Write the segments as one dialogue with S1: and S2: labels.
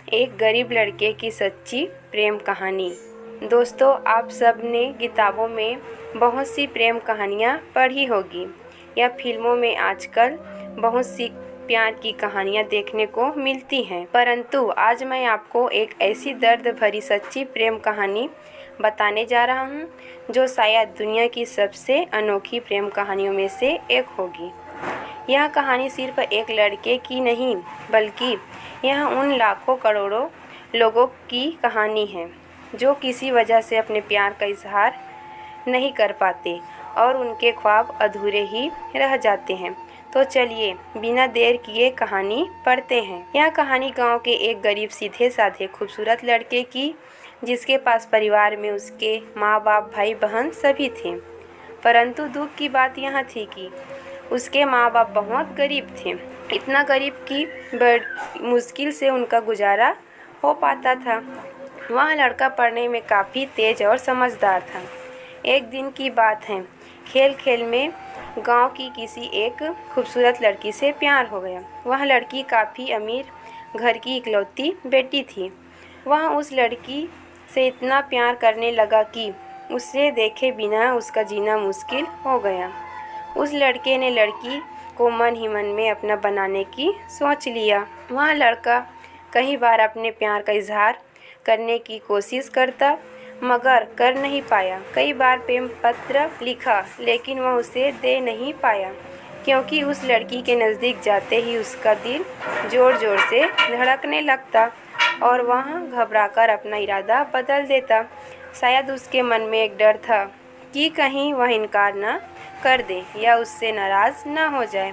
S1: एक गरीब लड़के की सच्ची प्रेम कहानी। दोस्तों, आप सब ने किताबों में बहुत सी प्रेम कहानियाँ पढ़ी होगी या फिल्मों में आजकल बहुत सी प्यार की कहानियाँ देखने को मिलती हैं। परंतु आज मैं आपको एक ऐसी दर्द भरी सच्ची प्रेम कहानी बताने जा रहा हूँ जो शायद दुनिया की सबसे अनोखी प्रेम कहानियों में से एक होगी। यह कहानी सिर्फ एक लड़के की नहीं, बल्कि यह उन लाखों करोड़ों लोगों की कहानी है जो किसी वजह से अपने प्यार का इजहार नहीं कर पाते और उनके ख्वाब अधूरे ही रह जाते हैं। तो चलिए बिना देर किए कहानी पढ़ते हैं। यह कहानी गांव के एक गरीब, सीधे साधे, खूबसूरत लड़के की, जिसके पास परिवार में उसके माँ बाप, भाई बहन सभी थे। परंतु दुख की बात यह थी कि उसके माँ बाप बहुत गरीब थे, इतना गरीब कि बड़ी मुश्किल से उनका गुजारा हो पाता था। वह लड़का पढ़ने में काफ़ी तेज और समझदार था। एक दिन की बात है, खेल खेल में गांव की किसी एक खूबसूरत लड़की से प्यार हो गया। वह लड़की काफ़ी अमीर घर की इकलौती बेटी थी। वह उस लड़की से इतना प्यार करने लगा कि उसे देखे बिना उसका जीना मुश्किल हो गया। उस लड़के ने लड़की को मन ही मन में अपना बनाने की सोच लिया। वह लड़का कई बार अपने प्यार का इजहार करने की कोशिश करता, मगर कर नहीं पाया। कई बार प्रेम पत्र लिखा, लेकिन वह उसे दे नहीं पाया, क्योंकि उस लड़की के नज़दीक जाते ही उसका दिल ज़ोर ज़ोर से धड़कने लगता और वह घबराकर अपना इरादा बदल देता। शायद उसके मन में एक डर था कि कहीं वह इनकार न कर दे या उससे नाराज़ न हो जाए।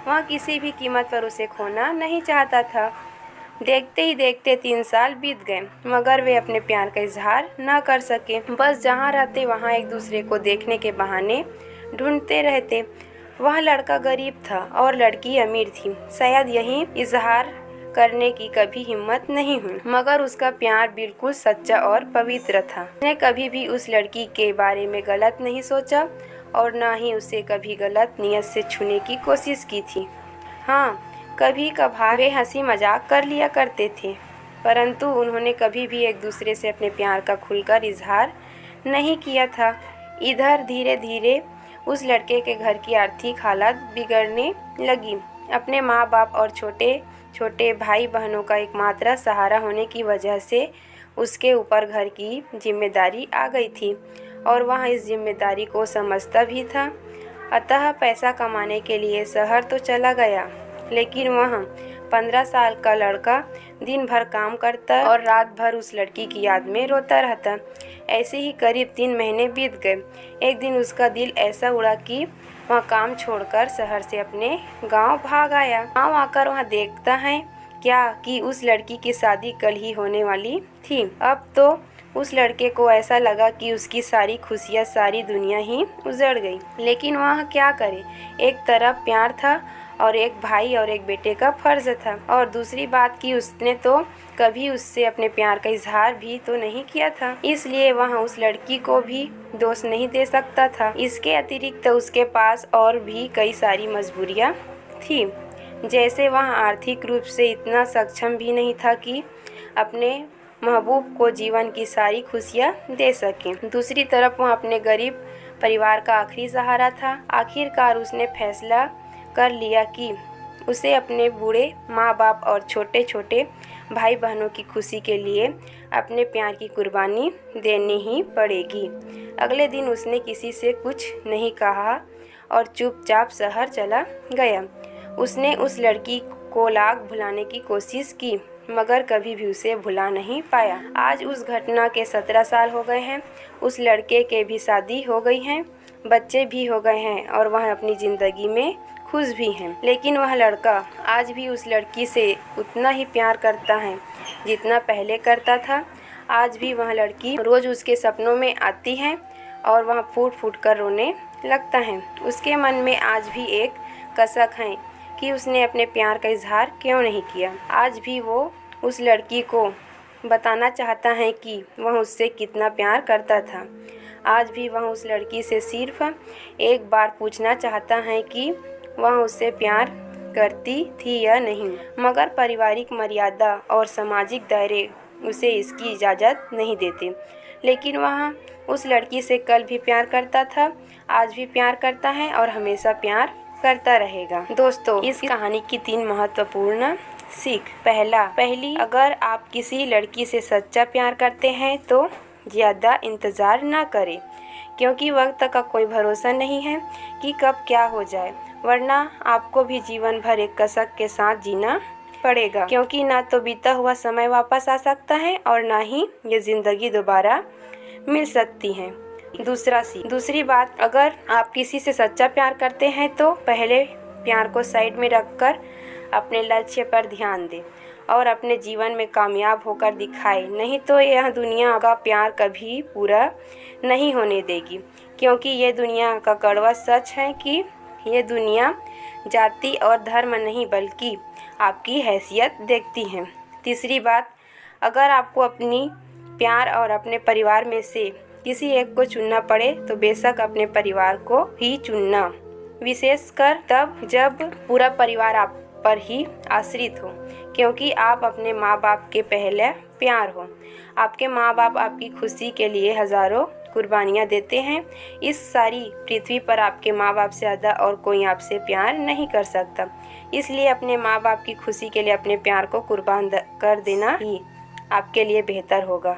S1: वह किसी भी कीमत पर उसे खोना नहीं चाहता था। देखते ही देखते 3 साल बीत गए, मगर वे अपने प्यार का इजहार न कर सके। बस जहाँ रहते वहाँ एक दूसरे को देखने के बहाने ढूंढते रहते। वह लड़का गरीब था और लड़की अमीर थी। शायद यही इजहार करने की कभी हिम्मत नहीं हुई, मगर उसका प्यार बिल्कुल सच्चा और पवित्र था। उसने कभी भी उस लड़की के बारे में गलत नहीं सोचा और न ही उसे कभी गलत नियत से छूने की कोशिश की थी। हाँ, कभी कभार वे हंसी मजाक कर लिया करते थे, परंतु उन्होंने कभी भी एक दूसरे से अपने प्यार का खुलकर इजहार नहीं किया था। इधर धीरे धीरे उस लड़के के घर की आर्थिक हालत बिगड़ने लगी। अपने माँ बाप और छोटे छोटे भाई बहनों का एकमात्र सहारा होने की वजह से उसके ऊपर घर की जिम्मेदारी आ गई थी और वह इस जिम्मेदारी को समझता भी था। अतः पैसा कमाने के लिए शहर तो चला गया, लेकिन वह 15 साल का लड़का दिन भर काम करता और रात भर उस लड़की की याद में रोता रहता। ऐसे ही करीब 3 महीने बीत गए। एक दिन उसका दिल ऐसा उड़ा कि वह काम छोड़कर शहर से अपने गांव भाग आया। गांव आकर वह देखता है क्या कि उस लड़की की शादी कल ही होने वाली थी। अब तो उस लड़के को ऐसा लगा कि उसकी सारी खुशियाँ, सारी दुनिया ही उजड़ गई। लेकिन वह क्या करे, एक तरफ प्यार था और एक भाई और एक बेटे का फर्ज था, और दूसरी बात कि उसने तो कभी उससे अपने प्यार का इजहार भी तो नहीं किया था, इसलिए वह उस लड़की को भी दोष नहीं दे सकता था। इसके अतिरिक्त उसके पास और भी कई सारी मजबूरियाँ थी, जैसे वह आर्थिक रूप से इतना सक्षम भी नहीं था कि अपने महबूब को जीवन की सारी खुशियाँ दे सके। दूसरी तरफ वह अपने गरीब परिवार का आखिरी सहारा था। आखिरकार उसने फैसला कर लिया कि उसे अपने बूढ़े माँ बाप और छोटे छोटे भाई बहनों की खुशी के लिए अपने प्यार की कुर्बानी देनी ही पड़ेगी। अगले दिन उसने किसी से कुछ नहीं कहा और चुपचाप शहर चला गया। उसने उस लड़की को लाख भुलाने की कोशिश की, मगर कभी भी उसे भुला नहीं पाया। आज उस घटना के 17 साल हो गए हैं। उस लड़के के भी शादी हो गई है, बच्चे भी हो गए हैं और वह अपनी ज़िंदगी में खुश भी हैं। लेकिन वह लड़का आज भी उस लड़की से उतना ही प्यार करता है जितना पहले करता था। आज भी वह लड़की रोज़ उसके सपनों में आती है और वह फूट फूट कर रोने लगता है। उसके मन में आज भी एक कसक है कि उसने अपने प्यार का इजहार क्यों नहीं किया। आज भी वो उस लड़की को बताना चाहता है कि वह उससे कितना प्यार करता था। आज भी वह उस लड़की से सिर्फ एक बार पूछना चाहता है कि वह उससे प्यार करती थी या नहीं, मगर पारिवारिक मर्यादा और सामाजिक दायरे उसे इसकी इजाज़त नहीं देते। लेकिन वह उस लड़की से कल भी प्यार करता था, आज भी प्यार करता है और हमेशा प्यार करता रहेगा। दोस्तों, इस कहानी की 3 महत्वपूर्ण सीख। पहली, अगर आप किसी लड़की से सच्चा प्यार करते हैं तो ज़्यादा इंतज़ार ना करें, क्योंकि वक्त का कोई भरोसा नहीं है कि कब क्या हो जाए, वरना आपको भी जीवन भर एक कसक के साथ जीना पड़ेगा, क्योंकि ना तो बीता हुआ समय वापस आ सकता है और ना ही ये ज़िंदगी दोबारा मिल सकती है। दूसरी बात, अगर आप किसी से सच्चा प्यार करते हैं तो पहले प्यार को साइड में रखकर अपने लक्ष्य पर ध्यान दें और अपने जीवन में कामयाब होकर दिखाएं, नहीं तो यह दुनिया का प्यार कभी पूरा नहीं होने देगी, क्योंकि ये दुनिया का कड़वा सच है कि ये दुनिया जाति और धर्म नहीं बल्कि आपकी हैसियत देखती है। तीसरी बात, अगर आपको अपनी प्यार और अपने परिवार में से किसी एक को चुनना पड़े तो बेशक अपने परिवार को ही चुनना, विशेषकर तब जब पूरा परिवार आप पर ही आश्रित हो, क्योंकि आप अपने माँ बाप के पहले प्यार हो। आपके माँ बाप आपकी खुशी के लिए हज़ारों कुर्बानियाँ देते हैं। इस सारी पृथ्वी पर आपके माँ बाप से ज़्यादा और कोई आपसे प्यार नहीं कर सकता, इसलिए अपने माँ बाप की खुशी के लिए अपने प्यार को कुर्बान कर देना ही आपके लिए बेहतर होगा।